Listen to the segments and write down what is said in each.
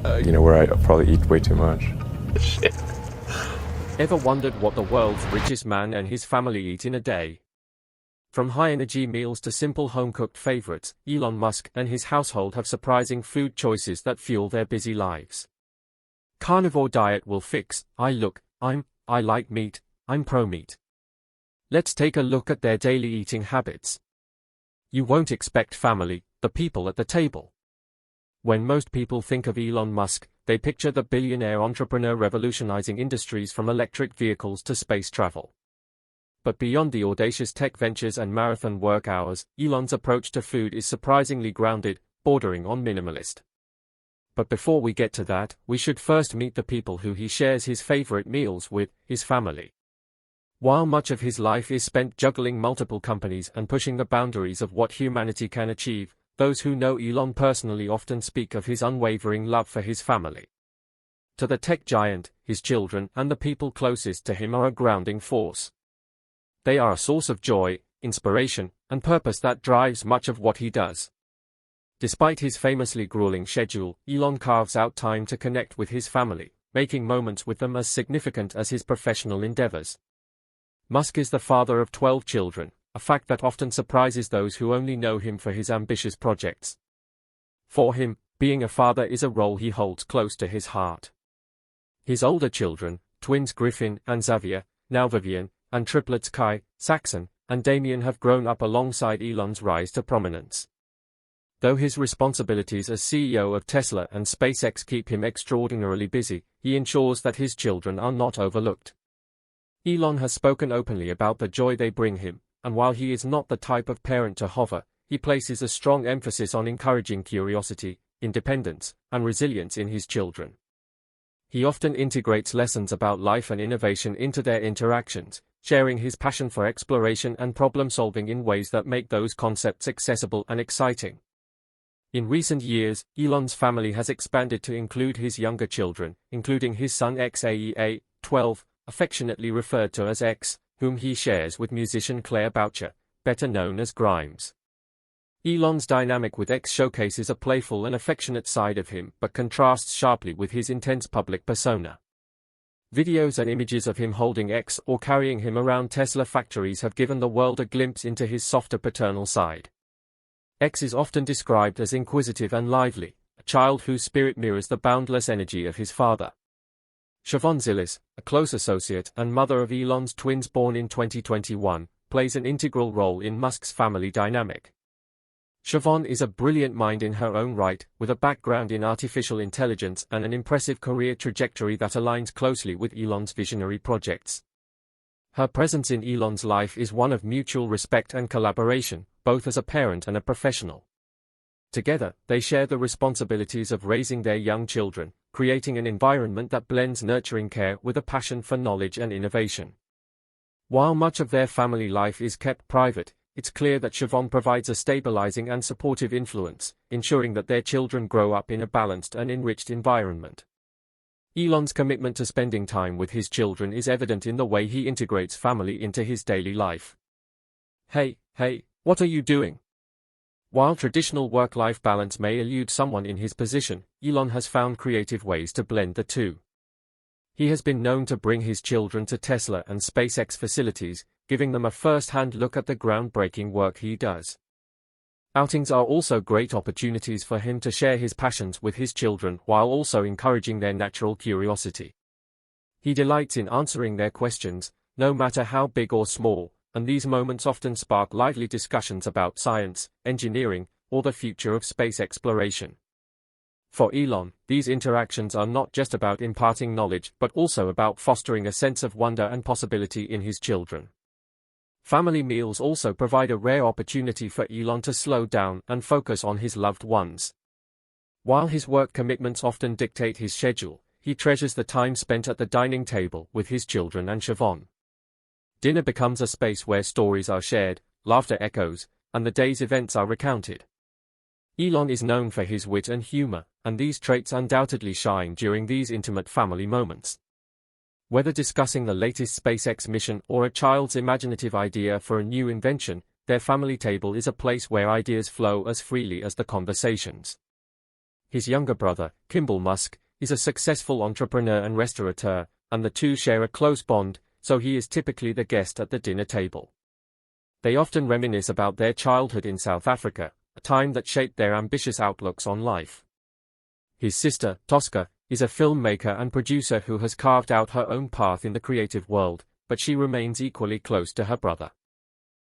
where I probably eat way too much. Shit. Ever wondered what the world's richest man and his family eat in a day? From high-energy meals to simple home-cooked favorites, Elon Musk and his household have surprising food choices that fuel their busy lives. Carnivore diet will fix, I like meat, I'm pro-meat. Let's take a look at their daily eating habits. You won't expect family, the people at the table. When most people think of Elon Musk, they picture the billionaire entrepreneur revolutionizing industries from electric vehicles to space travel. But beyond the audacious tech ventures and marathon work hours, Elon's approach to food is surprisingly grounded, bordering on minimalist. But before we get to that, we should first meet the people who he shares his favorite meals with, his family. While much of his life is spent juggling multiple companies and pushing the boundaries of what humanity can achieve, those who know Elon personally often speak of his unwavering love for his family. To the tech giant, his children and the people closest to him are a grounding force. They are a source of joy, inspiration, and purpose that drives much of what he does. Despite his famously grueling schedule, Elon carves out time to connect with his family, making moments with them as significant as his professional endeavors. Musk is the father of 12 children, a fact that often surprises those who only know him for his ambitious projects. For him, being a father is a role he holds close to his heart. His older children, twins Griffin and Xavier, now Vivian, and triplets Kai, Saxon, and Damien have grown up alongside Elon's rise to prominence. Though his responsibilities as CEO of Tesla and SpaceX keep him extraordinarily busy, he ensures that his children are not overlooked. Elon has spoken openly about the joy they bring him, and while he is not the type of parent to hover, he places a strong emphasis on encouraging curiosity, independence, and resilience in his children. He often integrates lessons about life and innovation into their interactions, sharing his passion for exploration and problem-solving in ways that make those concepts accessible and exciting. In recent years, Elon's family has expanded to include his younger children, including his son Xaea, 12, affectionately referred to as X, whom he shares with musician Claire Boucher, better known as Grimes. Elon's dynamic with X showcases a playful and affectionate side of him but contrasts sharply with his intense public persona. Videos and images of him holding X or carrying him around Tesla factories have given the world a glimpse into his softer paternal side. X is often described as inquisitive and lively, a child whose spirit mirrors the boundless energy of his father. Siobhan Zillis, a close associate and mother of Elon's twins born in 2021, plays an integral role in Musk's family dynamic. Siobhan is a brilliant mind in her own right, with a background in artificial intelligence and an impressive career trajectory that aligns closely with Elon's visionary projects. Her presence in Elon's life is one of mutual respect and collaboration, both as a parent and a professional. Together, they share the responsibilities of raising their young children, creating an environment that blends nurturing care with a passion for knowledge and innovation. While much of their family life is kept private, it's clear that Siobhan provides a stabilizing and supportive influence, ensuring that their children grow up in a balanced and enriched environment. Elon's commitment to spending time with his children is evident in the way he integrates family into his daily life. Hey, what are you doing? While traditional work-life balance may elude someone in his position, Elon has found creative ways to blend the two. He has been known to bring his children to Tesla and SpaceX facilities, giving them a first-hand look at the groundbreaking work he does. Outings are also great opportunities for him to share his passions with his children while also encouraging their natural curiosity. He delights in answering their questions, no matter how big or small, and these moments often spark lively discussions about science, engineering, or the future of space exploration. For Elon, these interactions are not just about imparting knowledge but also about fostering a sense of wonder and possibility in his children. Family meals also provide a rare opportunity for Elon to slow down and focus on his loved ones. While his work commitments often dictate his schedule, he treasures the time spent at the dining table with his children and Siobhan. Dinner becomes a space where stories are shared, laughter echoes, and the day's events are recounted. Elon is known for his wit and humor, and these traits undoubtedly shine during these intimate family moments. Whether discussing the latest SpaceX mission or a child's imaginative idea for a new invention, their family table is a place where ideas flow as freely as the conversations. His younger brother, Kimball Musk, is a successful entrepreneur and restaurateur, and the two share a close bond, so he is typically the guest at the dinner table. They often reminisce about their childhood in South Africa, a time that shaped their ambitious outlooks on life. His sister, Tosca, is a filmmaker and producer who has carved out her own path in the creative world, but she remains equally close to her brother.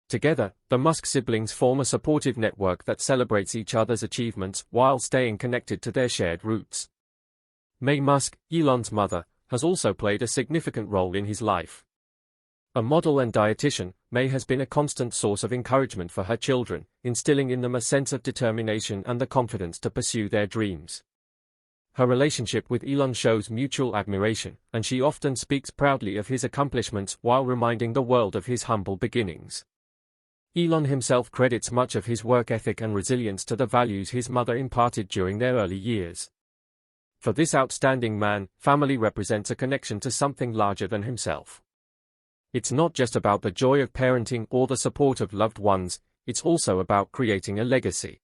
Together, the Musk siblings form a supportive network that celebrates each other's achievements while staying connected to their shared roots. May Musk, Elon's mother, has also played a significant role in his life. A model and dietitian, May has been a constant source of encouragement for her children, instilling in them a sense of determination and the confidence to pursue their dreams. Her relationship with Elon shows mutual admiration, and she often speaks proudly of his accomplishments while reminding the world of his humble beginnings. Elon himself credits much of his work ethic and resilience to the values his mother imparted during their early years. For this outstanding man, family represents a connection to something larger than himself. It's not just about the joy of parenting or the support of loved ones, it's also about creating a legacy.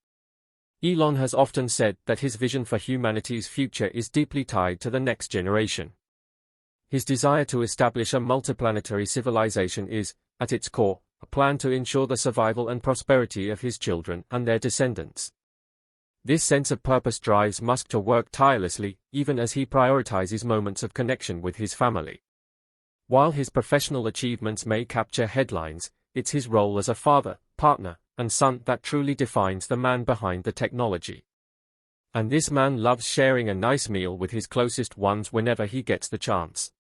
Elon has often said that his vision for humanity's future is deeply tied to the next generation. His desire to establish a multiplanetary civilization is, at its core, a plan to ensure the survival and prosperity of his children and their descendants. This sense of purpose drives Musk to work tirelessly, even as he prioritizes moments of connection with his family. While his professional achievements may capture headlines, it's his role as a father, partner, and son that truly defines the man behind the technology. And this man loves sharing a nice meal with his closest ones whenever he gets the chance.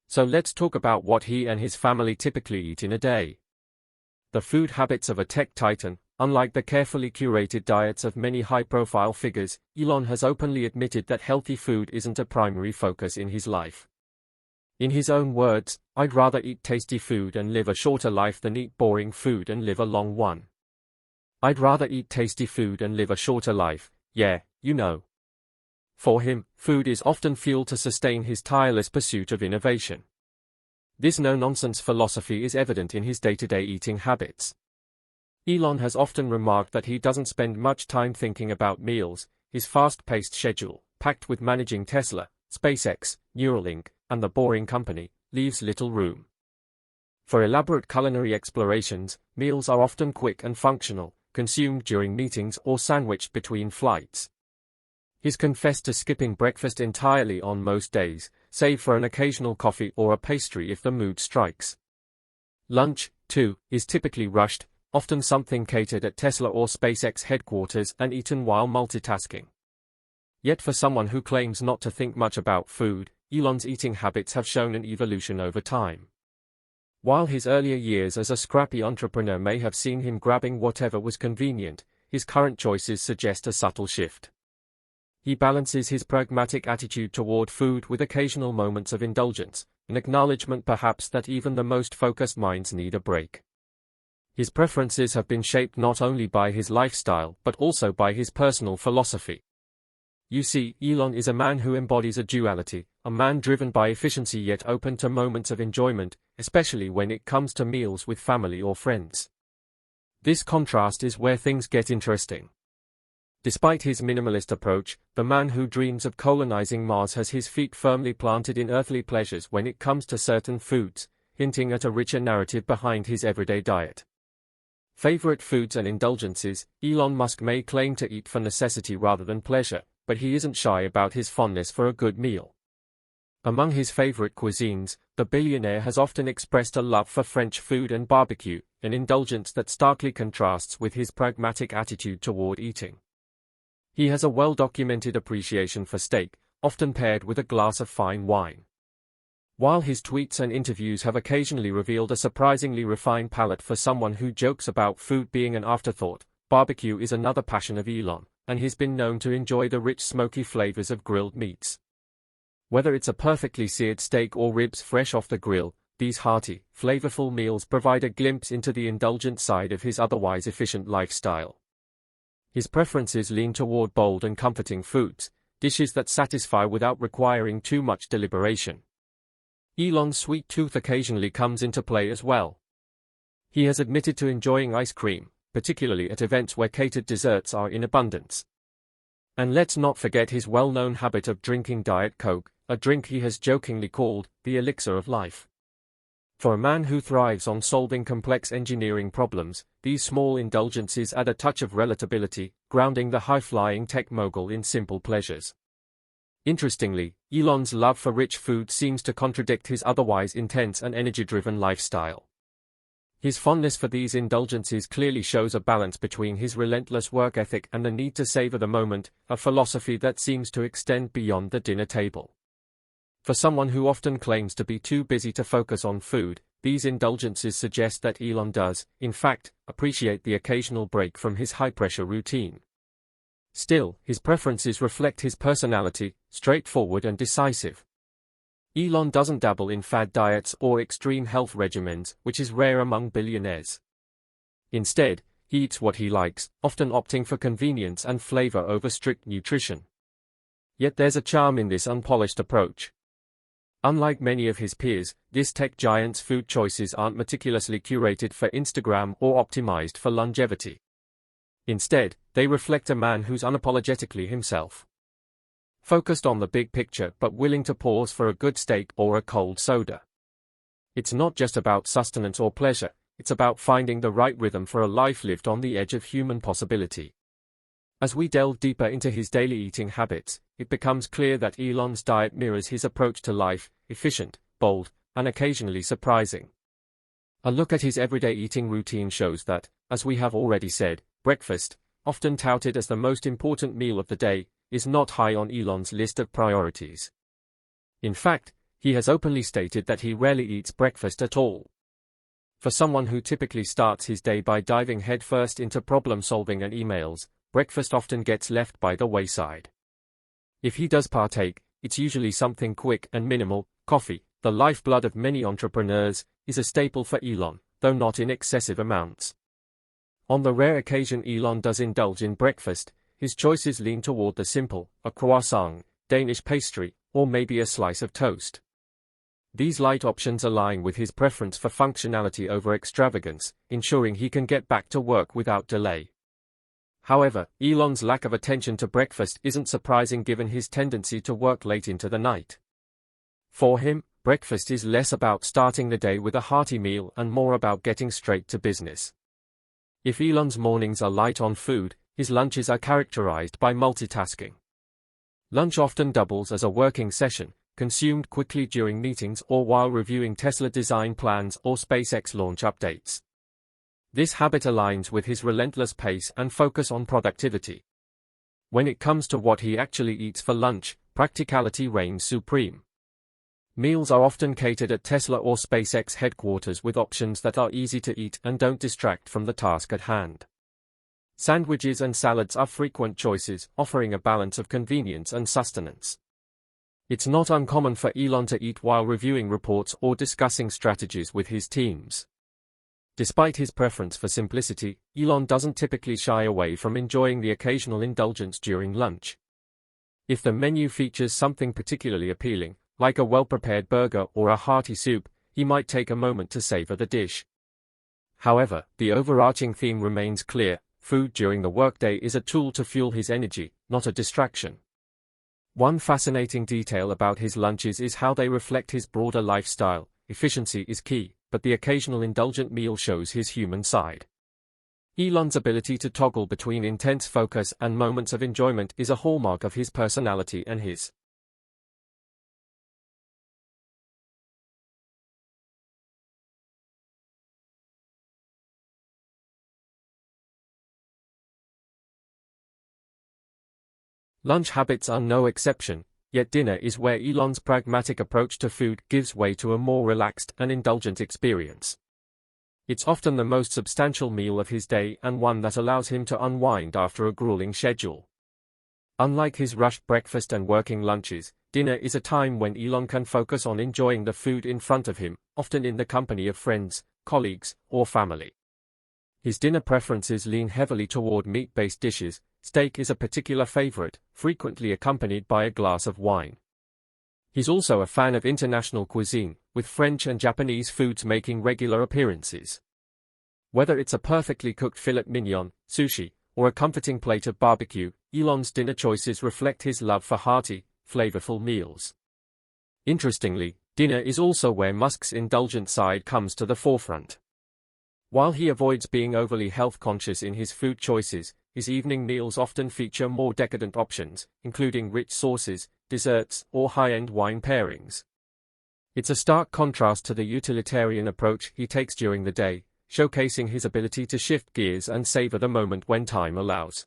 So let's talk about what he and his family typically eat in a day. The food habits of a tech titan. Unlike the carefully curated diets of many high-profile figures, Elon has openly admitted that healthy food isn't a primary focus in his life. In his own words, "I'd rather eat tasty food and live a shorter life than eat boring food and live a long one. I'd rather eat tasty food and live a shorter life, yeah, you know." For him, food is often fuel to sustain his tireless pursuit of innovation. This no-nonsense philosophy is evident in his day-to-day eating habits. Elon has often remarked that he doesn't spend much time thinking about meals. His fast-paced schedule, packed with managing Tesla, SpaceX, Neuralink, and the Boring Company, leaves little room for elaborate culinary explorations. Meals are often quick and functional, consumed during meetings or sandwiched between flights. He's confessed to skipping breakfast entirely on most days, save for an occasional coffee or a pastry if the mood strikes. Lunch, too, is typically rushed, often something catered at Tesla or SpaceX headquarters and eaten while multitasking. Yet for someone who claims not to think much about food, Elon's eating habits have shown an evolution over time. While his earlier years as a scrappy entrepreneur may have seen him grabbing whatever was convenient, his current choices suggest a subtle shift. He balances his pragmatic attitude toward food with occasional moments of indulgence, an acknowledgement perhaps that even the most focused minds need a break. His preferences have been shaped not only by his lifestyle but also by his personal philosophy. You see, Elon is a man who embodies a duality, a man driven by efficiency yet open to moments of enjoyment, especially when it comes to meals with family or friends. This contrast is where things get interesting. Despite his minimalist approach, the man who dreams of colonizing Mars has his feet firmly planted in earthly pleasures when it comes to certain foods, hinting at a richer narrative behind his everyday diet. Favorite foods and indulgences. Elon Musk may claim to eat for necessity rather than pleasure, but he isn't shy about his fondness for a good meal. Among his favorite cuisines, the billionaire has often expressed a love for French food and barbecue, an indulgence that starkly contrasts with his pragmatic attitude toward eating. He has a well-documented appreciation for steak, often paired with a glass of fine wine. While his tweets and interviews have occasionally revealed a surprisingly refined palate for someone who jokes about food being an afterthought, barbecue is another passion of Elon, and he's been known to enjoy the rich smoky flavors of grilled meats. Whether it's a perfectly seared steak or ribs fresh off the grill, these hearty, flavorful meals provide a glimpse into the indulgent side of his otherwise efficient lifestyle. His preferences lean toward bold and comforting foods, dishes that satisfy without requiring too much deliberation. Elon's sweet tooth occasionally comes into play as well. He has admitted to enjoying ice cream, particularly at events where catered desserts are in abundance. And let's not forget his well-known habit of drinking Diet Coke, a drink he has jokingly called the elixir of life. For a man who thrives on solving complex engineering problems, these small indulgences add a touch of relatability, grounding the high-flying tech mogul in simple pleasures. Interestingly, Elon's love for rich food seems to contradict his otherwise intense and energy-driven lifestyle. His fondness for these indulgences clearly shows a balance between his relentless work ethic and the need to savor the moment, a philosophy that seems to extend beyond the dinner table. For someone who often claims to be too busy to focus on food, these indulgences suggest that Elon does, in fact, appreciate the occasional break from his high-pressure routine. Still, his preferences reflect his personality, straightforward and decisive. Elon doesn't dabble in fad diets or extreme health regimens, which is rare among billionaires. Instead, he eats what he likes, often opting for convenience and flavor over strict nutrition. Yet there's a charm in this unpolished approach. Unlike many of his peers, this tech giant's food choices aren't meticulously curated for Instagram or optimized for longevity. Instead, they reflect a man who's unapologetically himself. Focused on the big picture but willing to pause for a good steak or a cold soda. It's not just about sustenance or pleasure, it's about finding the right rhythm for a life lived on the edge of human possibility. As we delve deeper into his daily eating habits, it becomes clear that Elon's diet mirrors his approach to life, efficient, bold, and occasionally surprising. A look at his everyday eating routine shows that, as we have already said, breakfast, often touted as the most important meal of the day, is not high on Elon's list of priorities. In fact, he has openly stated that he rarely eats breakfast at all. For someone who typically starts his day by diving headfirst into problem-solving and emails, breakfast often gets left by the wayside. If he does partake, it's usually something quick and minimal. Coffee, the lifeblood of many entrepreneurs, is a staple for Elon, though not in excessive amounts. On the rare occasion Elon does indulge in breakfast, his choices lean toward the simple, a croissant, Danish pastry, or maybe a slice of toast. These light options align with his preference for functionality over extravagance, ensuring he can get back to work without delay. However, Elon's lack of attention to breakfast isn't surprising given his tendency to work late into the night. For him, breakfast is less about starting the day with a hearty meal and more about getting straight to business. If Elon's mornings are light on food, his lunches are characterized by multitasking. Lunch often doubles as a working session, consumed quickly during meetings or while reviewing Tesla design plans or SpaceX launch updates. This habit aligns with his relentless pace and focus on productivity. When it comes to what he actually eats for lunch, practicality reigns supreme. Meals are often catered at Tesla or SpaceX headquarters with options that are easy to eat and don't distract from the task at hand. Sandwiches and salads are frequent choices, offering a balance of convenience and sustenance. It's not uncommon for Elon to eat while reviewing reports or discussing strategies with his teams. Despite his preference for simplicity, Elon doesn't typically shy away from enjoying the occasional indulgence during lunch. If the menu features something particularly appealing, like a well-prepared burger or a hearty soup, he might take a moment to savor the dish. However, the overarching theme remains clear: food during the workday is a tool to fuel his energy, not a distraction. One fascinating detail about his lunches is how they reflect his broader lifestyle. Efficiency is key, but the occasional indulgent meal shows his human side. Elon's ability to toggle between intense focus and moments of enjoyment is a hallmark of his personality and his lunch habits are no exception, yet dinner is where Elon's pragmatic approach to food gives way to a more relaxed and indulgent experience. It's often the most substantial meal of his day and one that allows him to unwind after a grueling schedule. Unlike his rushed breakfast and working lunches, dinner is a time when Elon can focus on enjoying the food in front of him, often in the company of friends, colleagues, or family. His dinner preferences lean heavily toward meat-based dishes. Steak is a particular favorite, frequently accompanied by a glass of wine. He's also a fan of international cuisine, with French and Japanese foods making regular appearances. Whether it's a perfectly cooked filet mignon, sushi, or a comforting plate of barbecue, Elon's dinner choices reflect his love for hearty, flavorful meals. Interestingly, dinner is also where Musk's indulgent side comes to the forefront. While he avoids being overly health-conscious in his food choices, his evening meals often feature more decadent options, including rich sauces, desserts, or high-end wine pairings. It's a stark contrast to the utilitarian approach he takes during the day, showcasing his ability to shift gears and savor the moment when time allows.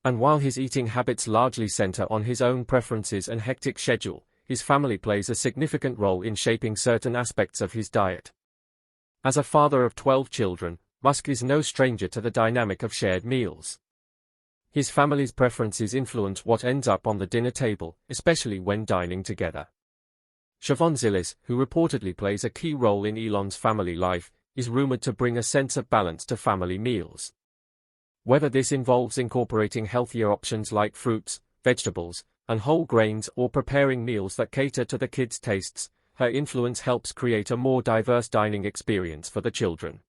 And while his eating habits largely center on his own preferences and hectic schedule, his family plays a significant role in shaping certain aspects of his diet. As a father of 12 children, Musk is no stranger to the dynamic of shared meals. His family's preferences influence what ends up on the dinner table, especially when dining together. Siobhan Zilis, who reportedly plays a key role in Elon's family life, is rumored to bring a sense of balance to family meals. Whether this involves incorporating healthier options like fruits, vegetables, and whole grains or preparing meals that cater to the kids' tastes, her influence helps create a more diverse dining experience for the children.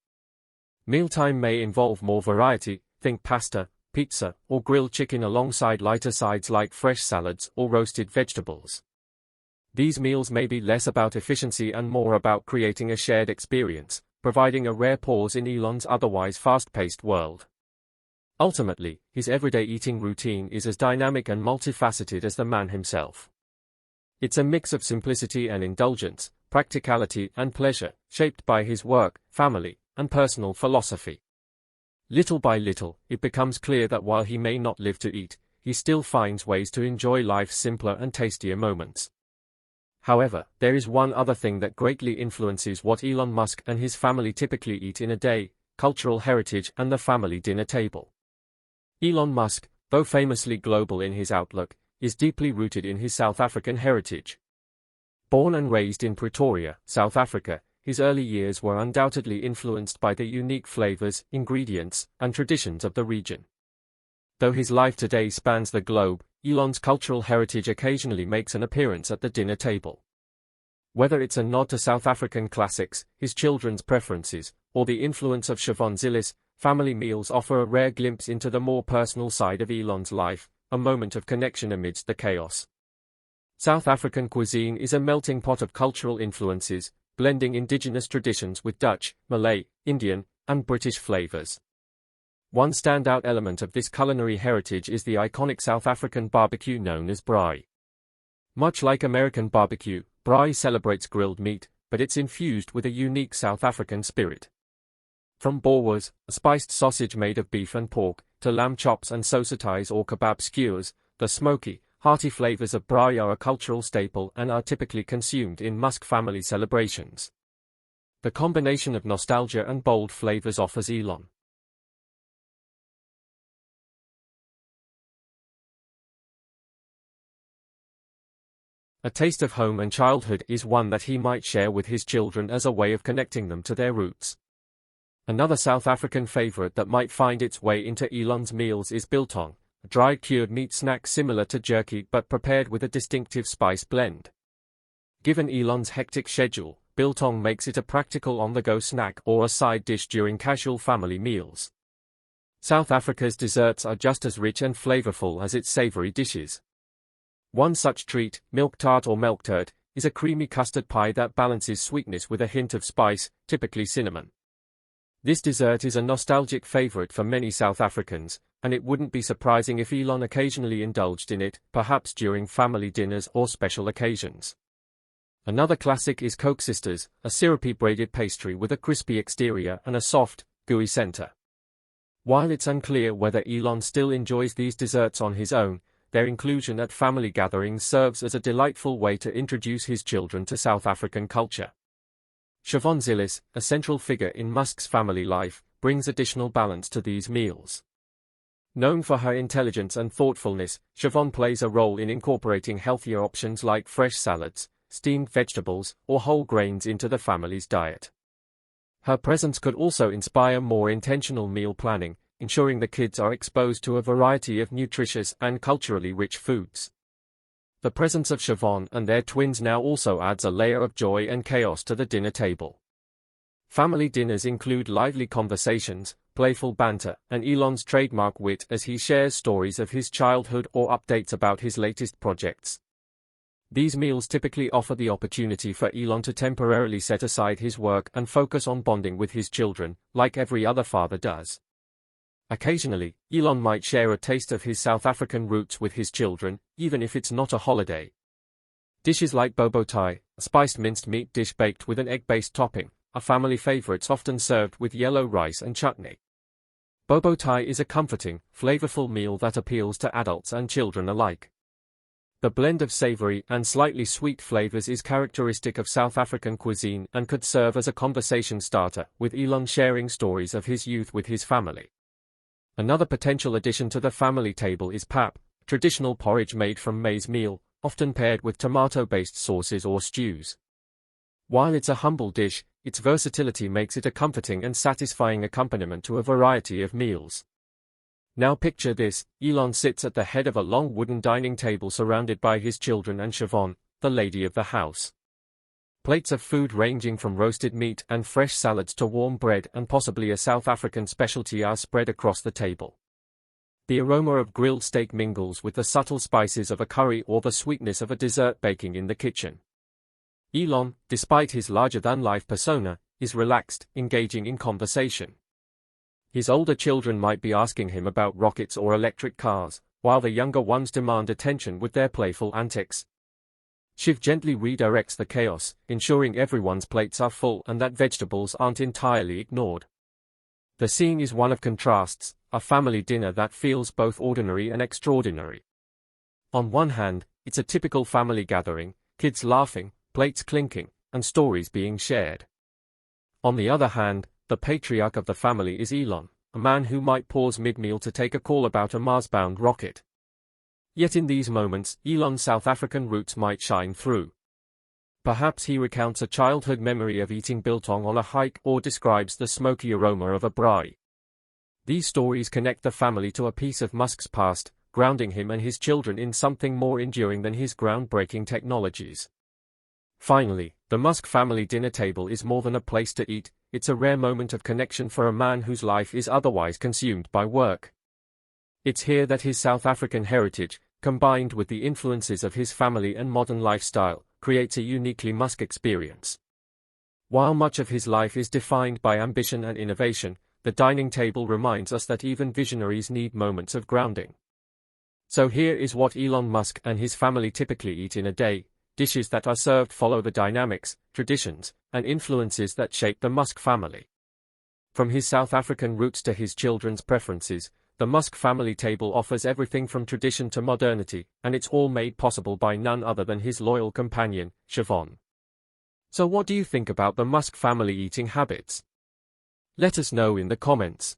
Mealtime may involve more variety, think pasta, pizza, or grilled chicken alongside lighter sides like fresh salads or roasted vegetables. These meals may be less about efficiency and more about creating a shared experience, providing a rare pause in Elon's otherwise fast-paced world. Ultimately, his everyday eating routine is as dynamic and multifaceted as the man himself. It's a mix of simplicity and indulgence, practicality and pleasure, shaped by his work, family, and personal philosophy. Little by little, it becomes clear that while he may not live to eat, he still finds ways to enjoy life's simpler and tastier moments. However, there is one other thing that greatly influences what Elon Musk and his family typically eat in a day: cultural heritage and the family dinner table. Elon Musk, though famously global in his outlook, is deeply rooted in his South African heritage. Born and raised in Pretoria, South Africa, his early years were undoubtedly influenced by the unique flavors, ingredients, and traditions of the region. Though his life today spans the globe, Elon's cultural heritage occasionally makes an appearance at the dinner table. Whether it's a nod to South African classics, his children's preferences, or the influence of Siobhan Zilis, family meals offer a rare glimpse into the more personal side of Elon's life, a moment of connection amidst the chaos. South African cuisine is a melting pot of cultural influences, blending indigenous traditions with Dutch, Malay, Indian, and British flavors. One standout element of this culinary heritage is the iconic South African barbecue known as braai. Much like American barbecue, braai celebrates grilled meat, but it's infused with a unique South African spirit. From boerewors, a spiced sausage made of beef and pork, to lamb chops and sausages or kebab skewers, the smoky, hearty flavors of braai are a cultural staple and are typically consumed in Musk family celebrations. The combination of nostalgia and bold flavors offers Elon a taste of home and childhood is one that he might share with his children as a way of connecting them to their roots. Another South African favorite that might find its way into Elon's meals is biltong, a dry cured meat snack similar to jerky but prepared with a distinctive spice blend. Given Elon's hectic schedule, biltong makes it a practical on-the-go snack or a side dish during casual family meals. South Africa's desserts are just as rich and flavorful as its savory dishes. One such treat, milk tart or melktert, is a creamy custard pie that balances sweetness with a hint of spice, typically cinnamon. This dessert is a nostalgic favorite for many South Africans, and it wouldn't be surprising if Elon occasionally indulged in it, perhaps during family dinners or special occasions. Another classic is Coke Sisters, a syrupy braided pastry with a crispy exterior and a soft, gooey center. While it's unclear whether Elon still enjoys these desserts on his own, their inclusion at family gatherings serves as a delightful way to introduce his children to South African culture. Siobhan Zilis, a central figure in Musk's family life, brings additional balance to these meals. Known for her intelligence and thoughtfulness, Siobhan plays a role in incorporating healthier options like fresh salads, steamed vegetables, or whole grains into the family's diet. Her presence could also inspire more intentional meal planning, ensuring the kids are exposed to a variety of nutritious and culturally rich foods. The presence of Siobhan and their twins now also adds a layer of joy and chaos to the dinner table. Family dinners include lively conversations, playful banter, and Elon's trademark wit as he shares stories of his childhood or updates about his latest projects. These meals typically offer the opportunity for Elon to temporarily set aside his work and focus on bonding with his children, like every other father does. Occasionally, Elon might share a taste of his South African roots with his children, even if it's not a holiday. Dishes like bobo thai, a spiced minced meat dish baked with an egg-based topping, are family favorites often served with yellow rice and chutney. Bobo thai is a comforting, flavorful meal that appeals to adults and children alike. The blend of savory and slightly sweet flavors is characteristic of South African cuisine and could serve as a conversation starter, with Elon sharing stories of his youth with his family. Another potential addition to the family table is pap, traditional porridge made from maize meal, often paired with tomato-based sauces or stews. While it's a humble dish, its versatility makes it a comforting and satisfying accompaniment to a variety of meals. Now picture this: Elon sits at the head of a long wooden dining table surrounded by his children and Siobhan, the lady of the house. Plates of food ranging from roasted meat and fresh salads to warm bread and possibly a South African specialty are spread across the table. The aroma of grilled steak mingles with the subtle spices of a curry or the sweetness of a dessert baking in the kitchen. Elon, despite his larger-than-life persona, is relaxed, engaging in conversation. His older children might be asking him about rockets or electric cars, while the younger ones demand attention with their playful antics. Shiv gently redirects the chaos, ensuring everyone's plates are full and that vegetables aren't entirely ignored. The scene is one of contrasts, a family dinner that feels both ordinary and extraordinary. On one hand, it's a typical family gathering, kids laughing, plates clinking, and stories being shared. On the other hand, the patriarch of the family is Elon, a man who might pause mid-meal to take a call about a Mars-bound rocket. Yet in these moments, Elon's South African roots might shine through. Perhaps he recounts a childhood memory of eating biltong on a hike or describes the smoky aroma of a braai. These stories connect the family to a piece of Musk's past, grounding him and his children in something more enduring than his groundbreaking technologies. Finally, the Musk family dinner table is more than a place to eat, it's a rare moment of connection for a man whose life is otherwise consumed by work. It's here that his South African heritage, combined with the influences of his family and modern lifestyle, creates a uniquely Musk experience. While much of his life is defined by ambition and innovation, the dining table reminds us that even visionaries need moments of grounding. So here is what Elon Musk and his family typically eat in a day. Dishes that are served follow the dynamics, traditions, and influences that shape the Musk family. From his South African roots to his children's preferences, the Musk family table offers everything from tradition to modernity, and it's all made possible by none other than his loyal companion, Siobhan. So what do you think about the Musk family eating habits? Let us know in the comments.